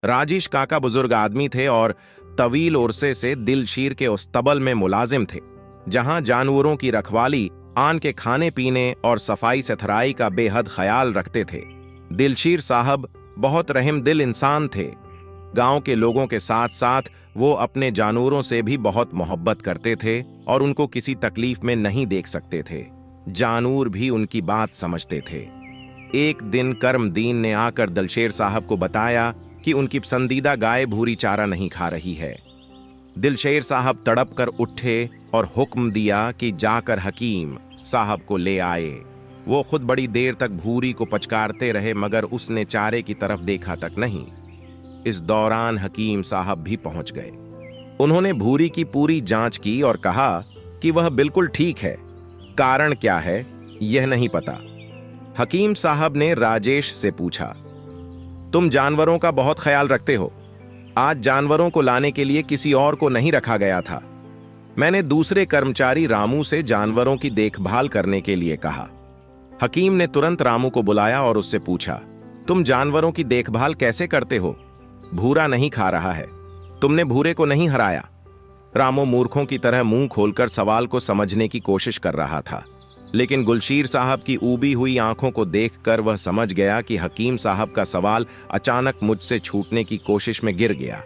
राजेश काका बुजुर्ग आदमी थे और तवील उरसे से दिलशीर के उस तबल में मुलाजिम थे जहां जानवरों की रखवाली, आन के खाने पीने और सफाई सुथराई का बेहद ख्याल रखते थे। दिलशीर साहब बहुत रहम दिल इंसान थे। गांव के लोगों के साथ साथ वो अपने जानवरों से भी बहुत मोहब्बत करते थे और उनको किसी तकलीफ में नहीं देख सकते थे। जानवर भी उनकी बात समझते थे। एक दिन करमदीन ने आकर दिलशेर साहब को बताया कि उनकी पसंदीदा गाय भूरी चारा नहीं खा रही है। दिलशेर साहब तड़प कर उठे और हुक्म दिया कि जाकर हकीम साहब को ले आए। वो खुद बड़ी देर तक भूरी को पचकारते रहे मगर उसने चारे की तरफ देखा तक नहीं। इस दौरान हकीम साहब भी पहुंच गए। उन्होंने भूरी की पूरी जांच की और कहा कि वह बिल्कुल ठीक है, कारण क्या है यह नहीं पता। हकीम साहब ने राजेश से पूछा, तुम जानवरों का बहुत ख्याल रखते हो। आज जानवरों को लाने के लिए किसी और को नहीं रखा गया था। मैंने दूसरे कर्मचारी रामू से जानवरों की देखभाल करने के लिए कहा। हकीम ने तुरंत रामू को बुलाया और उससे पूछा, तुम जानवरों की देखभाल कैसे करते हो? भूरा नहीं खा रहा है, तुमने भूरे को नहीं हराया। रामू मूर्खों की तरह मुंह खोलकर सवाल को समझने की कोशिश कर रहा था, लेकिन गुलशीर साहब की ऊबी हुई आंखों को देखकर वह समझ गया कि हकीम साहब का सवाल अचानक मुझसे छूटने की कोशिश में गिर गया।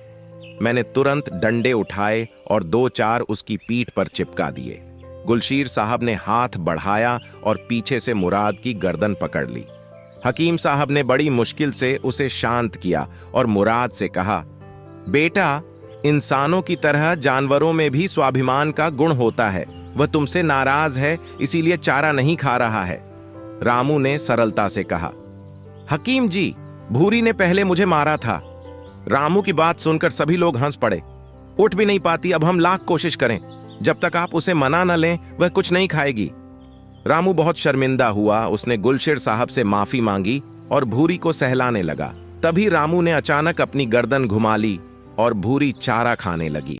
मैंने तुरंत डंडे उठाए और 2-4 उसकी पीठ पर चिपका दिए। गुलशीर साहब ने हाथ बढ़ाया और पीछे से मुराद की गर्दन पकड़ ली। हकीम साहब ने बड़ी मुश्किल से उसे शांत किया और मुराद से कहा, बेटा, इंसानों की तरह जानवरों में भी स्वाभिमान का गुण होता है। वह तुमसे नाराज है, इसीलिए चारा नहीं खा रहा है। रामू ने सरलता से कहा, हकीम जी, भूरी ने पहले मुझे मारा था। रामू की बात सुनकर सभी लोग हंस पड़े। उठ भी नहीं पाती, अब हम लाख कोशिश करें, जब तक आप उसे मना न लें वह कुछ नहीं खाएगी। रामू बहुत शर्मिंदा हुआ। उसने गुलशीर साहब से माफी मांगी और भूरी को सहलाने लगा। तभी रामू ने अचानक अपनी गर्दन घुमा ली और भूरी चारा खाने लगी।